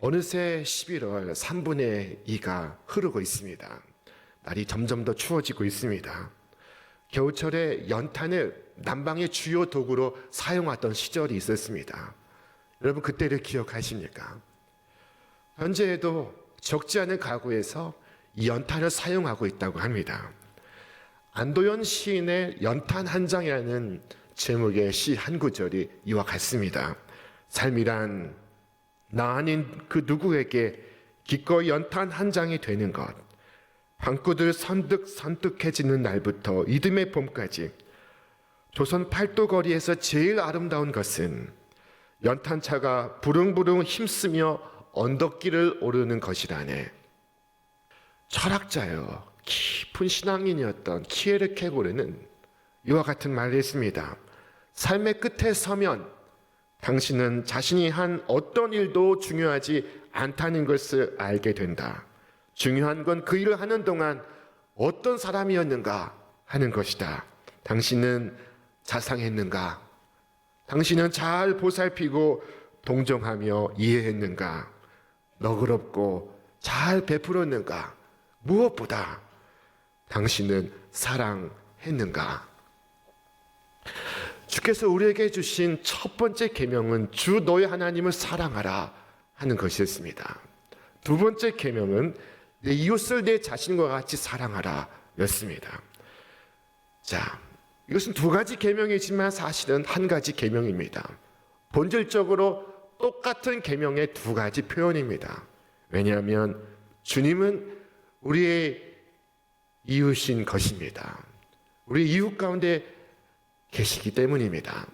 어느새 11월 3분의 2가 흐르고 있습니다. 날이 점점 더 추워지고 있습니다. 겨우철에 연탄을 난방의 주요 도구로 사용하던 시절이 있었습니다. 여러분 그때를 기억하십니까? 현재에도 적지 않은 가구에서 이 연탄을 사용하고 있다고 합니다. 안도현 시인의 연탄 한 장이라는 제목의 시 한 구절이 이와 같습니다. 삶이란 나 아닌 그 누구에게 기꺼이 연탄 한 장이 되는 것, 방구들 선뜩선뜩해지는 날부터 이듬해 봄까지 조선 팔도 거리에서 제일 아름다운 것은 연탄차가 부릉부릉 힘쓰며 언덕길을 오르는 것이라네. 철학자여 깊은 신앙인이었던 키에르케고르는 이와 같은 말을 했습니다. 삶의 끝에 서면 당신은 자신이 한 어떤 일도 중요하지 않다는 것을 알게 된다. 중요한 건 그 일을 하는 동안 어떤 사람이었는가 하는 것이다. 당신은 자상했는가? 당신은 잘 보살피고 동정하며 이해했는가? 너그럽고 잘 베풀었는가? 무엇보다 당신은 사랑했는가? 주께서 우리에게 주신 첫 번째 계명은 주 너의 하나님을 사랑하라 하는 것이었습니다. 두 번째 계명은 내 이웃을 내 자신과 같이 사랑하라 였습니다. 자, 이것은 두 가지 계명이지만 사실은 한 가지 계명입니다. 본질적으로 똑같은 계명의 두 가지 표현입니다. 왜냐하면 주님은 우리의 이웃인 것입니다. 우리 이웃 가운데 계시기 때문입니다.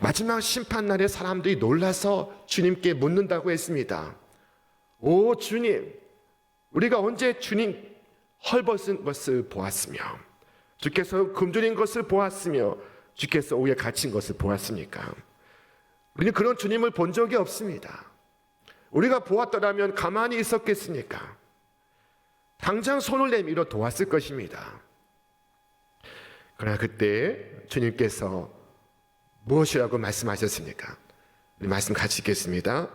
마지막 심판날에 사람들이 놀라서 주님께 묻는다고 했습니다. 오 주님, 우리가 언제 주님 헐벗은 것을 보았으며 주께서 굶주린 것을 보았으며 주께서 옥에 갇힌 것을 보았습니까? 우리는 그런 주님을 본 적이 없습니다. 우리가 보았더라면 가만히 있었겠습니까? 당장 손을 내밀어 도왔을 것입니다. 그러나 그때 주님께서 무엇이라고 말씀하셨습니까? 우리 말씀 같이 읽겠습니다.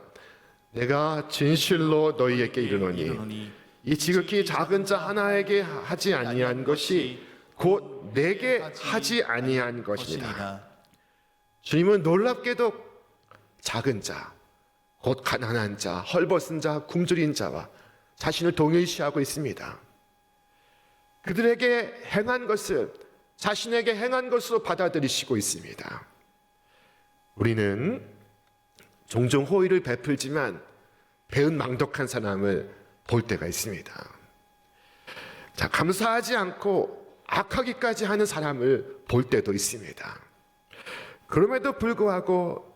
내가 진실로 너희에게 이르노니 이 지극히 작은 자 하나에게 하지 아니한 것이 곧 내게 하지 아니한 것이니라. 주님은 놀랍게도 작은 자, 곧 가난한 자, 헐벗은 자, 굶주린 자와 자신을 동일시하고 있습니다. 그들에게 행한 것을 자신에게 행한 것으로 받아들이시고 있습니다. 우리는 종종 호의를 베풀지만 배은망덕한 사람을 볼 때가 있습니다. 자, 감사하지 않고 악하기까지 하는 사람을 볼 때도 있습니다. 그럼에도 불구하고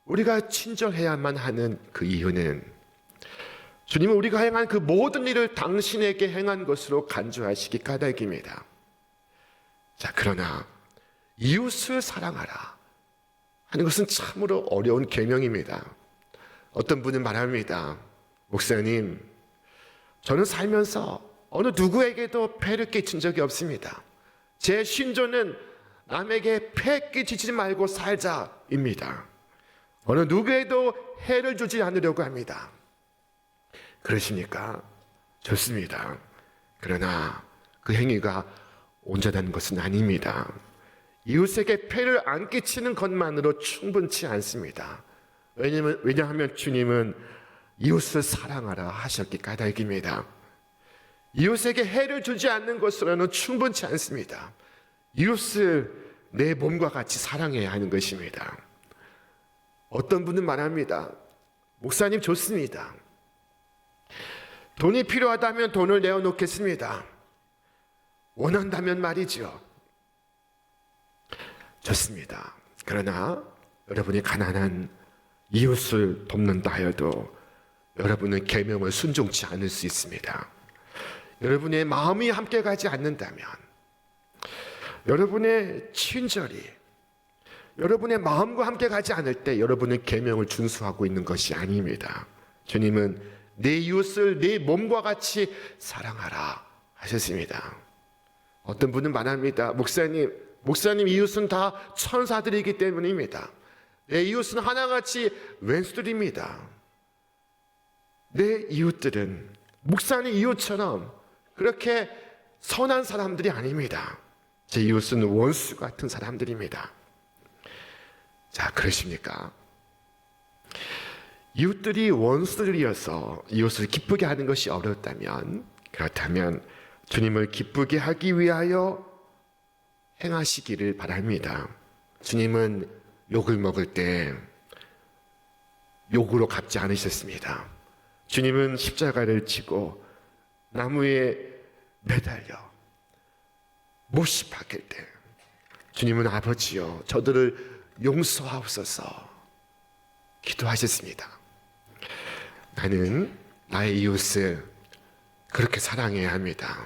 우리가 친절해야만 하는 그 이유는 주님은 우리가 행한 그 모든 일을 당신에게 행한 것으로 간주하시기 까닭입니다. 자, 그러나 이웃을 사랑하라 하는 것은 참으로 어려운 계명입니다. 어떤 분은 말합니다. 목사님, 저는 살면서 어느 누구에게도 폐를 끼친 적이 없습니다. 제 신조는 남에게 폐 끼치지 말고 살자입니다. 어느 누구에도 해를 주지 않으려고 합니다. 그러십니까? 좋습니다. 그러나 그 행위가 온전한 것은 아닙니다. 이웃에게 폐를 안 끼치는 것만으로 충분치 않습니다. 왜냐하면 주님은 이웃을 사랑하라 하셨기 까닭입니다. 이웃에게 해를 주지 않는 것으로는 충분치 않습니다. 이웃을 내 몸과 같이 사랑해야 하는 것입니다. 어떤 분은 말합니다. 목사님 좋습니다. 돈이 필요하다면 돈을 내어놓겠습니다. 원한다면 말이죠. 좋습니다. 그러나 여러분이 가난한 이웃을 돕는다 하여도 여러분은 계명을 순종치 않을 수 있습니다. 여러분의 마음이 함께 가지 않는다면, 여러분의 친절이 여러분의 마음과 함께 가지 않을 때 여러분은 계명을 준수하고 있는 것이 아닙니다. 주님은 내 이웃을 내 몸과 같이 사랑하라 하셨습니다. 어떤 분은 말합니다. 목사님 이웃은 다 천사들이기 때문입니다. 내 이웃은 하나같이 왼수들입니다. 내 이웃들은 목사님 이웃처럼 그렇게 선한 사람들이 아닙니다. 제 이웃은 원수 같은 사람들입니다. 자, 그러십니까? 이웃들이 원수들이어서 이웃을 기쁘게 하는 것이 어렵다면, 그렇다면 주님을 기쁘게 하기 위하여 행하시기를 바랍니다. 주님은 욕을 먹을 때 욕으로 갚지 않으셨습니다. 주님은 십자가를 지고 나무에 매달려 못이 박힐 때 주님은 아버지여 저들을 용서하옵소서 기도하셨습니다. 나는 나의 이웃을 그렇게 사랑해야 합니다.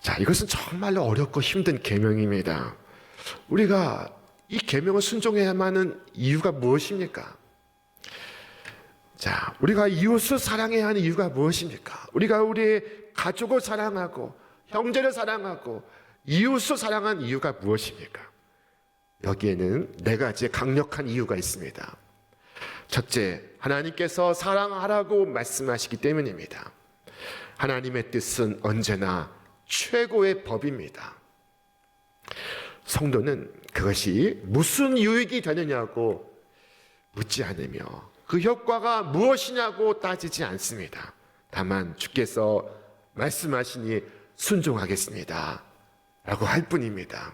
자, 이것은 정말로 어렵고 힘든 계명입니다. 우리가 이 계명을 순종해야만 하는 이유가 무엇입니까? 자, 우리가 이웃을 사랑해야 하는 이유가 무엇입니까? 우리가 우리의 가족을 사랑하고 형제를 사랑하고 이웃을 사랑하는 이유가 무엇입니까? 여기에는 네 가지의 강력한 이유가 있습니다. 첫째, 하나님께서 사랑하라고 말씀하시기 때문입니다. 하나님의 뜻은 언제나 최고의 법입니다. 성도는 그것이 무슨 유익이 되느냐고 묻지 않으며 그 효과가 무엇이냐고 따지지 않습니다. 다만 주께서 말씀하시니 순종하겠습니다 라고 할 뿐입니다.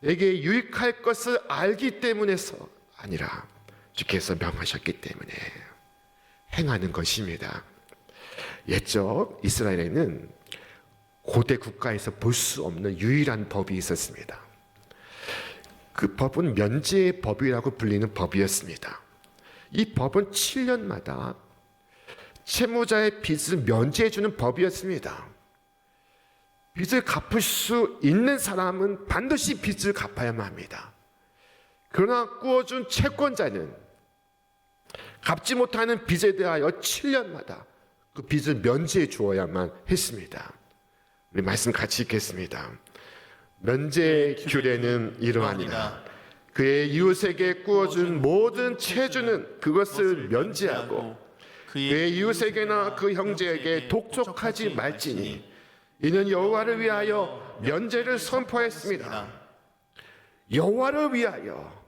내게 유익할 것을 알기 때문에서 아니라 주께서 명하셨기 때문에 행하는 것입니다. 옛적 이스라엘에는 고대 국가에서 볼 수 없는 유일한 법이 있었습니다. 그 법은 면제의 법이라고 불리는 법이었습니다. 이 법은 7년마다 채무자의 빚을 면제해주는 법이었습니다. 빚을 갚을 수 있는 사람은 반드시 빚을 갚아야만 합니다. 그러나 꾸어준 채권자는 갚지 못하는 빚에 대하여 7년마다 그 빚을 면제해 주어야만 했습니다. 우리 말씀 같이 읽겠습니다. 면제 규례는 이러하니라. 그의 이웃에게 꾸어준 모든 채주는 그것을 면제하고 그의 이웃에게나 그 형제에게 독촉하지 말지니 이는 여호와를 위하여 면제를 선포했습니다. 여호와를 위하여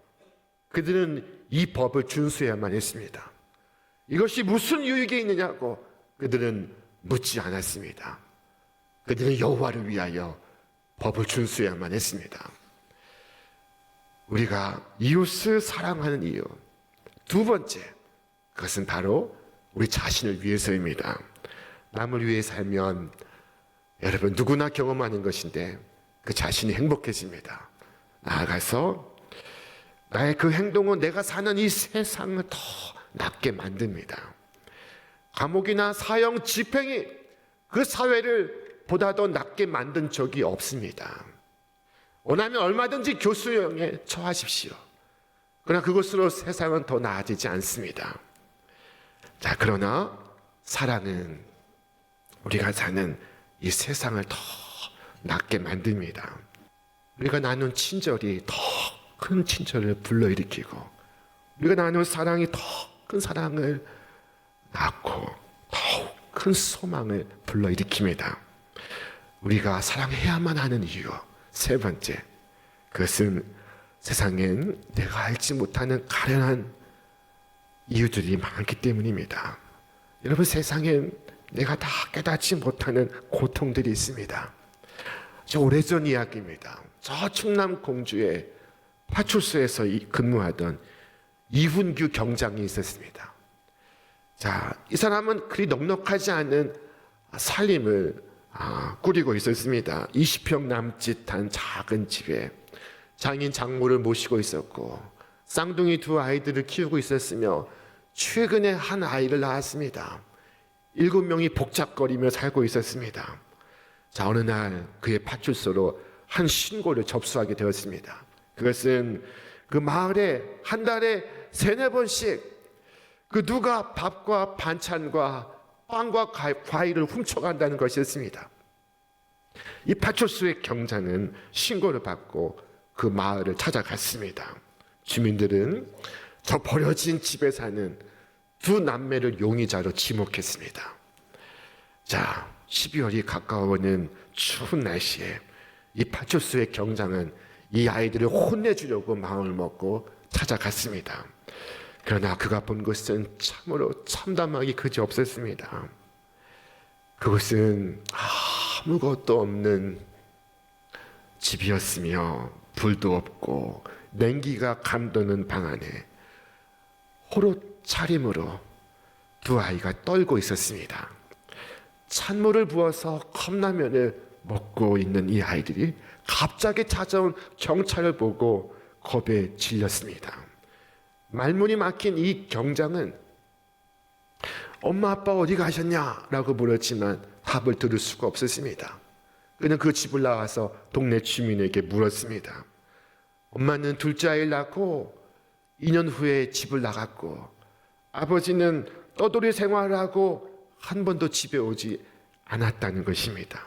그들은 이 법을 준수해야만 했습니다. 이것이 무슨 유익이 있느냐고 그들은 묻지 않았습니다. 그들은 여호와를 위하여 법을 준수해야만 했습니다. 우리가 이웃을 사랑하는 이유 두 번째, 그것은 바로 우리 자신을 위해서입니다. 남을 위해 살면 여러분 누구나 경험하는 것인데 그 자신이 행복해집니다. 나아가서 나의 그 행동은 내가 사는 이 세상을 더 낫게 만듭니다. 감옥이나 사형, 집행이 그 사회를 보다 더 낫게 만든 적이 없습니다. 원하면 얼마든지 교수형에 처하십시오. 그러나 그것으로 세상은 더 나아지지 않습니다. 자, 그러나 사랑은 우리가 사는 이 세상을 더 낫게 만듭니다. 우리가 나눈 친절이 더 큰 친절을 불러일으키고 우리가 나눈 사랑이 더 큰 사랑을 낳고 더욱 큰 소망을 불러일으킵니다. 우리가 사랑해야만 하는 이유 세 번째, 그것은 세상엔 내가 알지 못하는 가련한 이유들이 많기 때문입니다. 여러분, 세상엔 내가 다 깨닫지 못하는 고통들이 있습니다. 저 오래전 이야기입니다. 저 충남 공주의 파출소에서 근무하던 이훈규 경장이 있었습니다. 자, 이 사람은 그리 넉넉하지 않은 살림을 꾸리고 있었습니다. 20평 남짓한 작은 집에 장인 장모를 모시고 있었고 쌍둥이 두 아이들을 키우고 있었으며 최근에 한 아이를 낳았습니다. 7명이 복잡거리며 살고 있었습니다. 자, 어느 날 그의 파출소로 한 신고를 접수하게 되었습니다. 그것은 그 마을에 한 달에 3-4번씩 그 누가 밥과 반찬과 빵과 과일을 훔쳐간다는 것이었습니다. 이 파출소의 경장은 신고를 받고 그 마을을 찾아갔습니다. 주민들은 저 버려진 집에 사는 두 남매를 용의자로 지목했습니다. 자, 12월이 가까워오는 추운 날씨에 이 파초스의 경장은 이 아이들을 혼내주려고 마음을 먹고 찾아갔습니다. 그러나 그가 본 것은 참으로 참담하기 그지없었습니다. 그것은 아무것도 없는 집이었으며 불도 없고 냉기가 감도는 방 안에 홀로 차림으로 두 아이가 떨고 있었습니다. 찬물을 부어서 컵라면을 먹고 있는 이 아이들이 갑자기 찾아온 경찰을 보고 겁에 질렸습니다. 말문이 막힌 이 경장은 엄마 아빠 어디 가셨냐라고 물었지만 답을 들을 수가 없었습니다. 그는 그 집을 나와서 동네 주민에게 물었습니다. 엄마는 둘째 아이를 낳고 2년 후에 집을 나갔고 아버지는 떠돌이 생활을 하고 한 번도 집에 오지 않았다는 것입니다.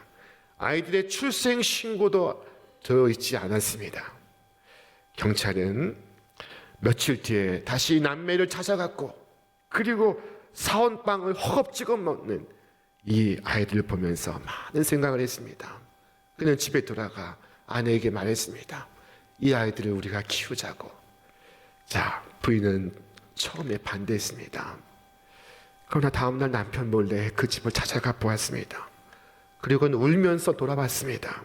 아이들의 출생 신고도 되어 있지 않았습니다. 경찰은 며칠 뒤에 다시 남매를 찾아갔고 그리고 사온 빵을 허겁지겁 먹는 이 아이들을 보면서 많은 생각을 했습니다. 그는 집에 돌아가 아내에게 말했습니다. 이 아이들을 우리가 키우자고. 자, 부인은 처음에 반대했습니다. 그러나 다음날 남편 몰래 그 집을 찾아가 보았습니다. 그리고는 울면서 돌아왔습니다.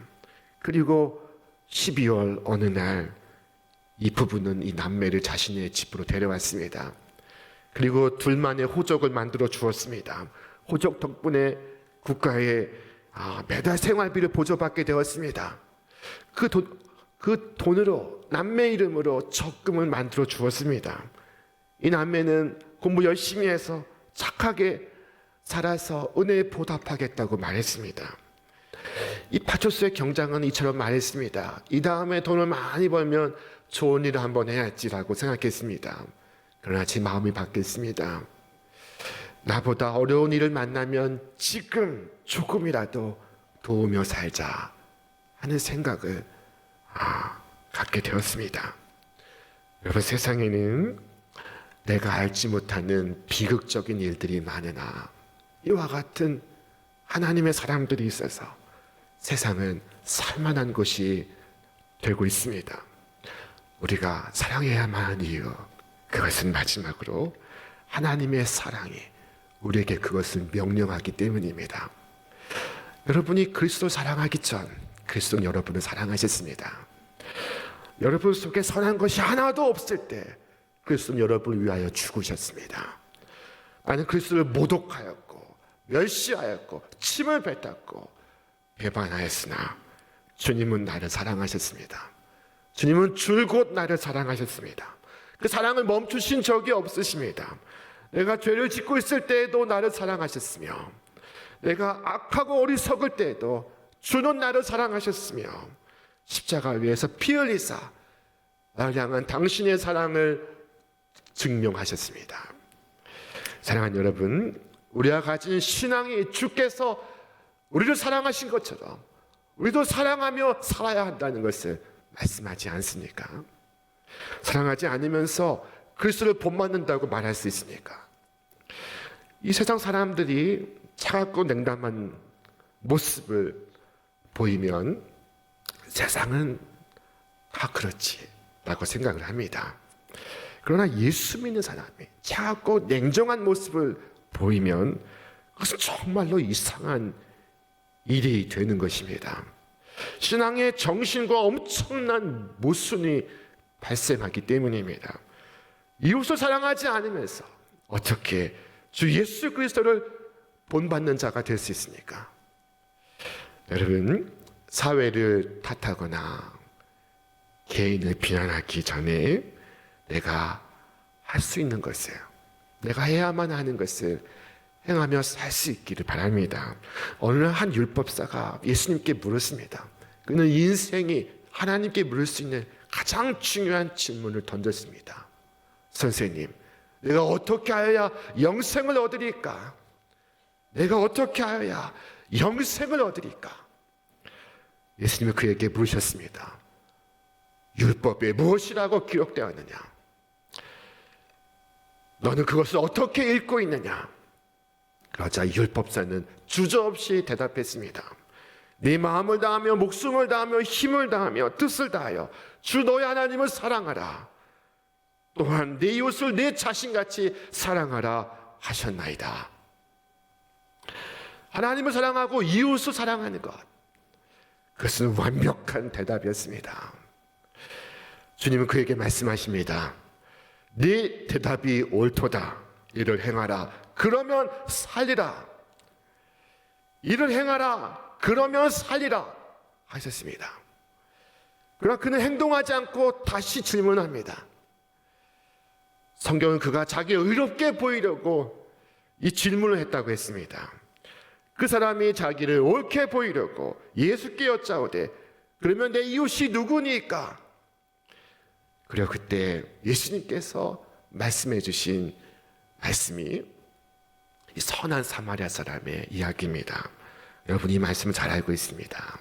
그리고 12월 어느 날 이 부부는 이 남매를 자신의 집으로 데려왔습니다. 그리고 둘만의 호적을 만들어 주었습니다. 호적 덕분에 국가에 매달 생활비를 보조받게 되었습니다. 그 돈으로 남매 이름으로 적금을 만들어 주었습니다. 이 남매는 공부 열심히 해서 착하게 살아서 은혜에 보답하겠다고 말했습니다. 이 파초스의 경장은 이처럼 말했습니다. 이 다음에 돈을 많이 벌면 좋은 일을 한번 해야지라고 생각했습니다. 그러나 제 마음이 바뀌었습니다. 나보다 어려운 일을 만나면 지금 조금이라도 도우며 살자 하는 생각을 갖게 되었습니다. 여러분, 세상에는 내가 알지 못하는 비극적인 일들이 많으나 이와 같은 하나님의 사람들이 있어서 세상은 살만한 곳이 되고 있습니다. 우리가 사랑해야만 하는 이유, 그것은 마지막으로 하나님의 사랑이 우리에게 그것을 명령하기 때문입니다. 여러분이 그리스도를 사랑하기 전 그리스도는 여러분을 사랑하셨습니다. 여러분 속에 선한 것이 하나도 없을 때 그리스도는 여러분을 위하여 죽으셨습니다. 나는 그리스도를 모독하였고 멸시하였고 침을 뱉었고 배반하였으나 주님은 나를 사랑하셨습니다. 주님은 줄곧 나를 사랑하셨습니다. 그 사랑을 멈추신 적이 없으십니다. 내가 죄를 짓고 있을 때에도 나를 사랑하셨으며 내가 악하고 어리석을 때에도 주는 나를 사랑하셨으며 십자가 위에서 피 흘리사 나를 향한 당신의 사랑을 증명하셨습니다. 사랑하는 여러분, 우리가 가진 신앙이 주께서 우리를 사랑하신 것처럼 우리도 사랑하며 살아야 한다는 것을 말씀하지 않습니까? 사랑하지 않으면서 그리스도를 본받는다고 말할 수 있습니까? 이 세상 사람들이 차갑고 냉담한 모습을 보이면 세상은 다 그렇지라고 생각을 합니다. 그러나 예수 믿는 사람이 차갑고 냉정한 모습을 보이면 그것은 정말로 이상한 일이 되는 것입니다. 신앙의 정신과 엄청난 모순이 발생하기 때문입니다. 이웃을 사랑하지 않으면서 어떻게 주 예수 그리스도를 본받는 자가 될 수 있습니까? 여러분, 사회를 탓하거나 개인을 비난하기 전에 내가 할 수 있는 것을, 내가 해야만 하는 것을 행하며 살 수 있기를 바랍니다. 어느 날 한 율법사가 예수님께 물었습니다. 그는 인생이 하나님께 물을 수 있는 가장 중요한 질문을 던졌습니다. 선생님, 내가 어떻게 하여야 영생을 얻으리까? 내가 어떻게 하여야 영생을 얻으리까? 예수님이 그에게 물으셨습니다. 율법에 무엇이라고 기록되었느냐? 너는 그것을 어떻게 읽고 있느냐? 그러자 율법사는 주저없이 대답했습니다. 네 마음을 다하며 목숨을 다하며 힘을 다하며 뜻을 다하여 주 너의 하나님을 사랑하라. 또한 네 이웃을 내 자신같이 사랑하라 하셨나이다. 하나님을 사랑하고 이웃을 사랑하는 것, 그것은 완벽한 대답이었습니다. 주님은 그에게 말씀하십니다. 네 대답이 옳도다. 이를 행하라. 그러면 살리라. 이를 행하라. 그러면 살리라 하셨습니다. 그러나 그는 행동하지 않고 다시 질문합니다. 성경은 그가 자기 의롭게 보이려고 이 질문을 했다고 했습니다. 그 사람이 자기를 옳게 보이려고 예수께 여짜오되 그러면 내 이웃이 누구니까? 그리고 그때 예수님께서 말씀해 주신 말씀이 이 선한 사마리아 사람의 이야기입니다. 여러분 이 말씀을 잘 알고 있습니다.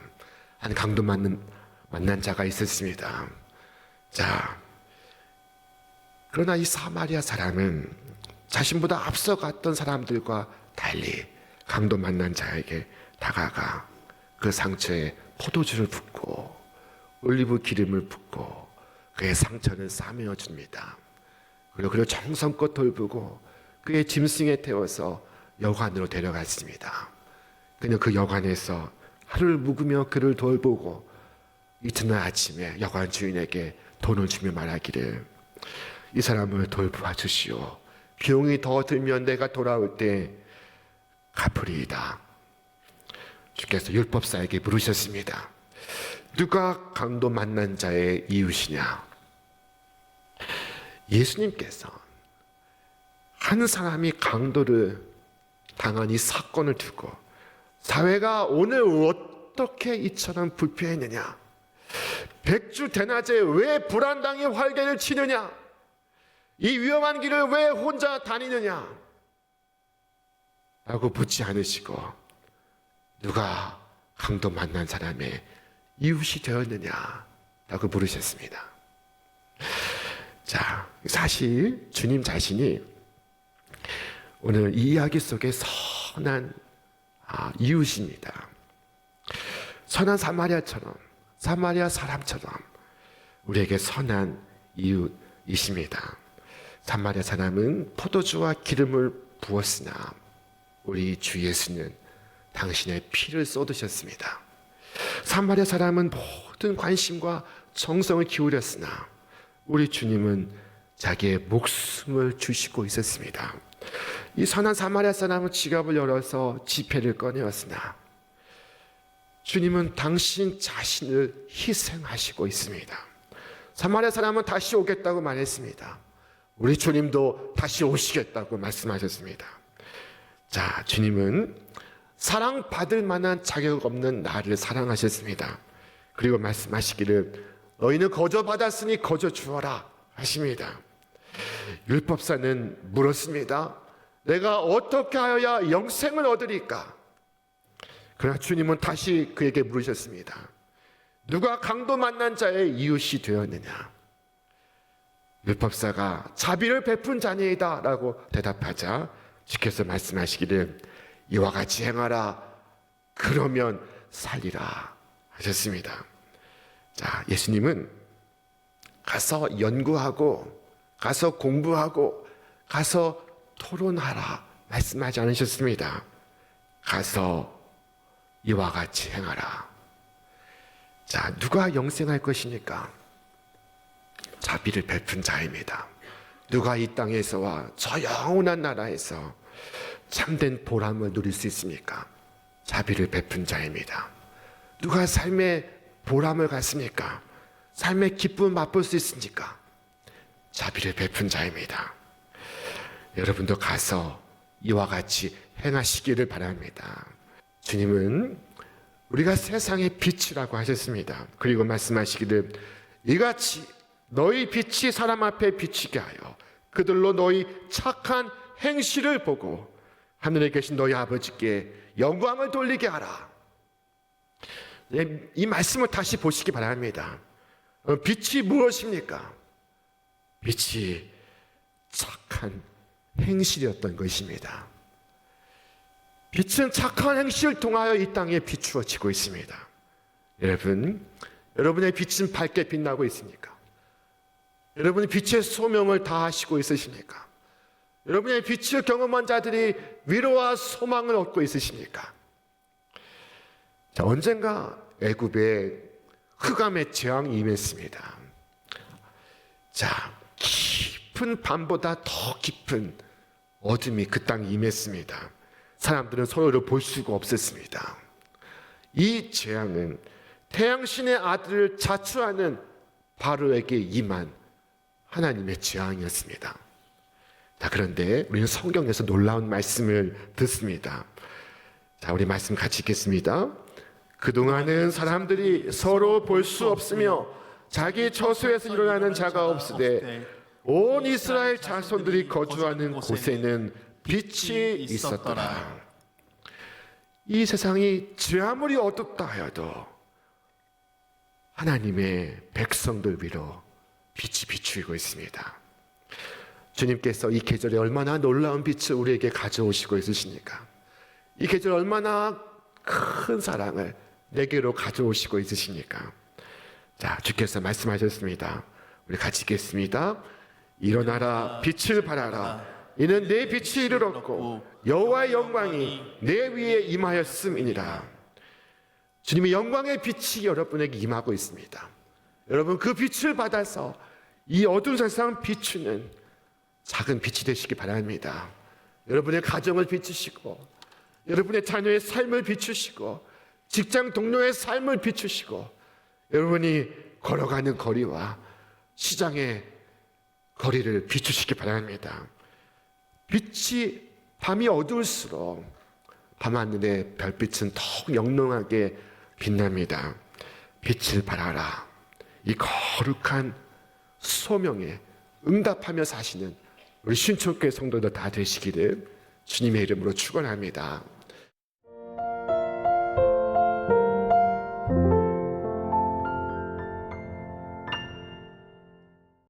한 강도 만난 자가 있었습니다. 자, 그러나 이 사마리아 사람은 자신보다 앞서갔던 사람들과 달리 강도 만난 자에게 다가가 그 상처에 포도주를 붓고 올리브 기름을 붓고 그의 상처를 싸매어 줍니다. 그리고 그를 정성껏 돌보고 그의 짐승에 태워서 여관으로 데려갔습니다. 그는 그 여관에서 하루를 묵으며 그를 돌보고 이튿날 아침에 여관 주인에게 돈을 주며 말하기를 이 사람을 돌보아 주시오. 비용이 더 들면 내가 돌아올 때 갚으리이다. 주께서 율법사에게 물으셨습니다. 누가 강도 만난 자의 이웃이냐? 예수님께서 한 사람이 강도를 당한 이 사건을 두고 사회가 오늘 어떻게 이처럼 불평했느냐? 백주 대낮에 왜 불안당이 활개를 치느냐? 이 위험한 길을 왜 혼자 다니느냐? 라고 묻지 않으시고 누가 강도 만난 사람의 이웃이 되었느냐? 라고 물으셨습니다. 자, 사실 주님 자신이 오늘 이 이야기 속에 선한 이웃입니다. 선한 사마리아처럼, 사마리아 사람처럼 우리에게 선한 이웃이십니다. 사마리아 사람은 포도주와 기름을 부었으나 우리 주 예수는 당신의 피를 쏟으셨습니다. 사마리아 사람은 모든 관심과 정성을 기울였으나 우리 주님은 자기의 목숨을 주시고 있었습니다. 이 선한 사마리아 사람은 지갑을 열어서 지폐를 꺼내었으나 주님은 당신 자신을 희생하시고 있습니다. 사마리아 사람은 다시 오겠다고 말했습니다. 우리 주님도 다시 오시겠다고 말씀하셨습니다. 자, 주님은 사랑받을 만한 자격 없는 나를 사랑하셨습니다. 그리고 말씀하시기를 너희는 거저 받았으니 거저 주어라 하십니다. 율법사는 물었습니다. 내가 어떻게 하여야 영생을 얻으리까? 그러나 주님은 다시 그에게 물으셨습니다. 누가 강도 만난 자의 이웃이 되었느냐? 율법사가 자비를 베푼 자니이다 라고 대답하자 주께서 말씀하시기를 이와 같이 행하라. 그러면 살리라 하셨습니다. 자, 예수님은 가서 연구하고 가서 공부하고 가서 토론하라 말씀하지 않으셨습니다. 가서 이와 같이 행하라. 자, 누가 영생할 것입니까? 자비를 베푼 자입니다. 누가 이 땅에서와 저 영원한 나라에서 참된 보람을 누릴 수 있습니까? 자비를 베푼 자입니다. 누가 삶의 보람을 갖습니까? 삶의 기쁨을 맛볼 수 있습니까? 자비를 베푼 자입니다. 여러분도 가서 이와 같이 행하시기를 바랍니다. 주님은 우리가 세상의 빛이라고 하셨습니다. 그리고 말씀하시기를 이같이 너희 빛이 사람 앞에 비치게 하여 그들로 너희 착한 행실을 보고 하늘에 계신 너희 아버지께 영광을 돌리게 하라. 이 말씀을 다시 보시기 바랍니다. 빛이 무엇입니까? 빛이 착한 행실이었던 것입니다. 빛은 착한 행실을 통하여 이 땅에 비추어지고 있습니다. 여러분, 여러분의 빛은 밝게 빛나고 있습니까? 여러분이 빛의 소명을 다하시고 있으십니까? 여러분의 빛을 경험한 자들이 위로와 소망을 얻고 있으십니까? 자, 언젠가 애굽에 흑암의 재앙이 임했습니다. 자, 깊은 밤보다 더 깊은 어둠이 그 땅에 임했습니다. 사람들은 서로를 볼 수가 없었습니다. 이 재앙은 태양신의 아들을 자처하는 바로에게 임한 하나님의 재앙이었습니다. 자, 그런데 우리는 성경에서 놀라운 말씀을 듣습니다. 자, 우리 말씀 같이 읽겠습니다. 그동안은 사람들이 서로 볼 수 없으며 자기 처소에서 일어나는 자가 없으되 온 이스라엘 자손들이 거주하는 곳에는 빛이 있었더라. 이 세상이 제 아무리 어둡다 하여도 하나님의 백성들 위로 빛이 비추고 있습니다. 주님께서 이 계절에 얼마나 놀라운 빛을 우리에게 가져오시고 있으십니까? 이 계절에 얼마나 큰 사랑을 내게로 가져오시고 있으십니까? 자, 주께서 말씀하셨습니다. 우리 같이 읽겠습니다. 일어나라, 빛을 발하라. 이는 내 빛이 이르렀고 여호와의 영광이 내 위에 임하였음이니라. 주님의 영광의 빛이 여러분에게 임하고 있습니다. 여러분, 그 빛을 받아서 이 어두운 세상 비추는 작은 빛이 되시기 바랍니다. 여러분의 가정을 비추시고, 여러분의 자녀의 삶을 비추시고, 직장 동료의 삶을 비추시고, 여러분이 걸어가는 거리와 시장의 거리를 비추시기 바랍니다. 빛이 밤이 어두울수록 밤하늘의 별빛은 더욱 영롱하게 빛납니다. 빛을 발하라. 이 거룩한 소명에 응답하며 사시는 우리 신촌교회 성도들 다 되시기를 주님의 이름으로 축원합니다.